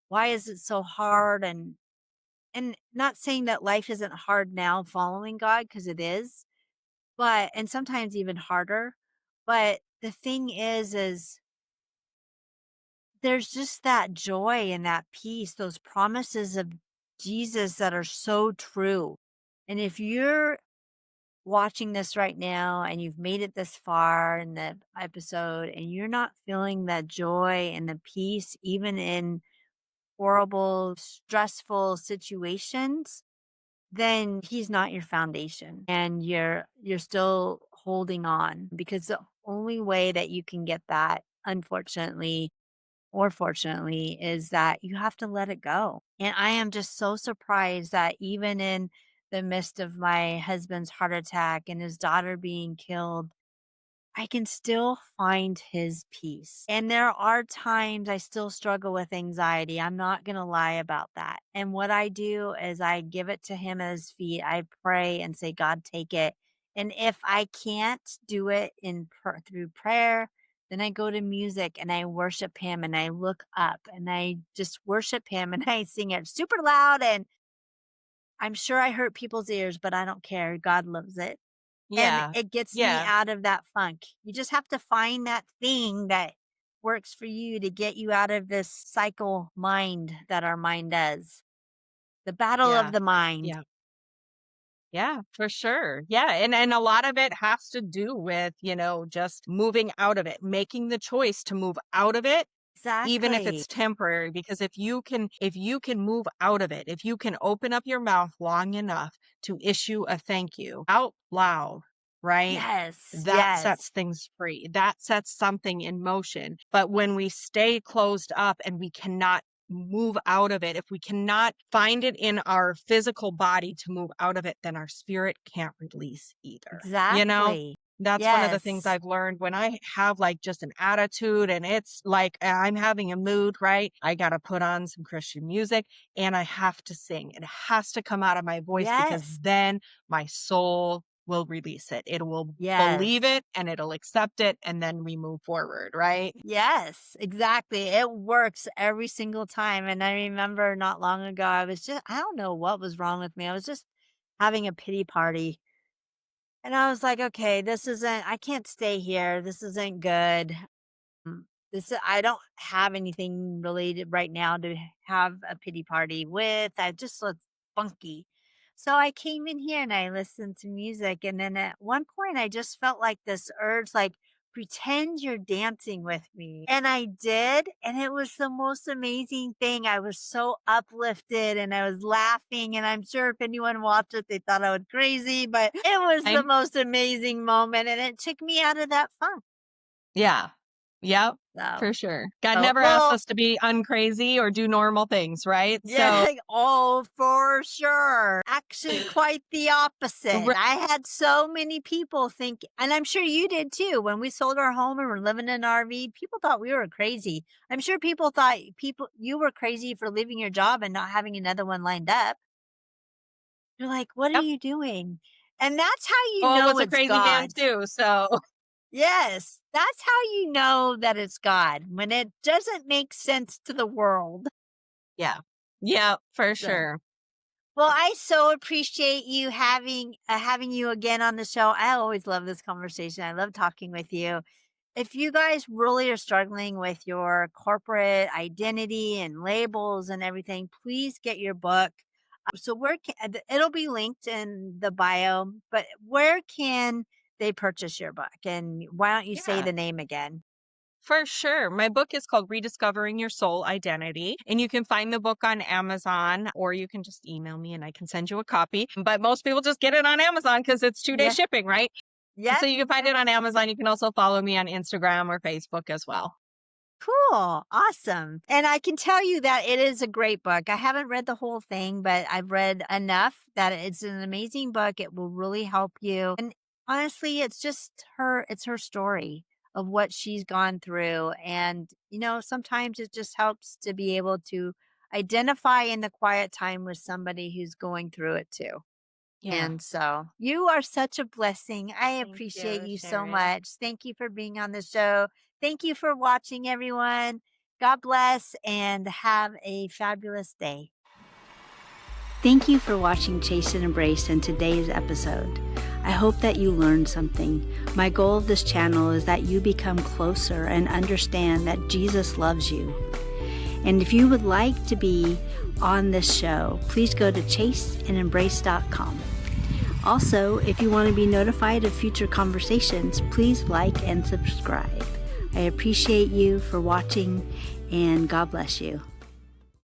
why is it so hard? And not saying that life isn't hard now following God, because it is, but and sometimes even harder. But the thing is there's just that joy and that peace, those promises of Jesus that are so true. And if you're watching this right now and you've made it this far in the episode and you're not feeling that joy and the peace, even in horrible, stressful situations, then he's not your foundation and you're still holding on because the only way that you can get that, unfortunately or fortunately, is that you have to let it go. And I am just so surprised that even in the midst of my husband's heart attack and his daughter being killed, I can still find his peace. And there are times I still struggle with anxiety. I'm not going to lie about that. And what I do is I give it to him at his feet. I pray and say, God, take it. And if I can't do it through prayer, then I go to music and I worship him and I look up and I just worship him and I sing it super loud. And I'm sure I hurt people's ears, but I don't care. God loves it. And Yeah. it gets me Yeah. out of that funk. You just have to find that thing that works for you to get you out of this cycle mind that our mind does. The battle of Yeah. the mind. Yeah. Yeah, for sure. Yeah, and a lot of it has to do with, just moving out of it, making the choice to move out of it even if Exactly. it's temporary, because if you can move out of it, if you can open up your mouth long enough to issue a thank you out loud, right? Yes. That Yes. sets things free. That sets something in motion. But when we stay closed up and we cannot move out of it, if we cannot find it in our physical body to move out of it, then our spirit can't release either. You know? Exactly. That's one of the things Yes. I've learned when I have like just an attitude and it's like I'm having a mood, right? I got to put on some Christian music and I have to sing. It has to come out of my voice because Yes. then my soul will release it. It will Yes. believe it and it'll accept it. And then we move forward, right? Yes, exactly. It works every single time. And I remember not long ago, I don't know what was wrong with me. I was just having a pity party. And I was like, okay, I can't stay here. This isn't good. I don't have anything related right now to have a pity party with. I just look funky. So I came in here and I listened to music. And then at one point, I just felt like this urge, like, pretend you're dancing with me. And I did. And it was the most amazing thing. I was so uplifted and I was laughing. And I'm sure if anyone watched it, they thought I was crazy, but it was the I'm most amazing moment. And it took me out of that funk. Yeah. Yep, So for sure. God so never asked well, us to be uncrazy or do normal things, right? yeah, So, oh, for sure. Actually, quite the opposite. right, I had so many people think, and I'm sure you did too, when we sold our home and we're living in an RV, people thought we were crazy. I'm sure people thought you were crazy for leaving your job and not having another one lined up. You're like, "What are yep. you doing?" And that's how you Well, know was a it's crazy man God. too, so Yes, that's how you know that it's God, when it doesn't make sense to the world. yeah. Yeah, for So sure. well, I so appreciate you having you again on the show. I always love this conversation. I love talking with you. If you guys really are struggling with your corporate identity and labels and everything, please get your book. So it'll be linked in the bio, but where can they purchase your book? And why don't you say Yeah. the name again? For sure. My book is called Rediscovering Your Soul Identity, and you can find the book on Amazon or you can just email me and I can send you a copy. But most people just get it on Amazon because it's 2 day Yeah. shipping, right? Yeah. So you can find it on Amazon. You can also follow me on Instagram or Facebook as well. Cool. Awesome. And I can tell you that it is a great book. I haven't read the whole thing, but I've read enough that it's an amazing book. It will really help you. And honestly, it's her story of what she's gone through. And, sometimes it just helps to be able to identify in the quiet time with somebody who's going through it too. Yeah. And so you are such a blessing. I Thank appreciate you, you so Sharon. much. Thank you for being on the show. Thank you for watching, everyone. God bless and have a fabulous day. Thank you for watching Chase and Embrace in today's episode. I hope that you learned something. My goal of this channel is that you become closer and understand that Jesus loves you. And if you would like to be on this show, please go to chaseandembrace.com. Also, if you want to be notified of future conversations, please like and subscribe. I appreciate you for watching, and God bless you.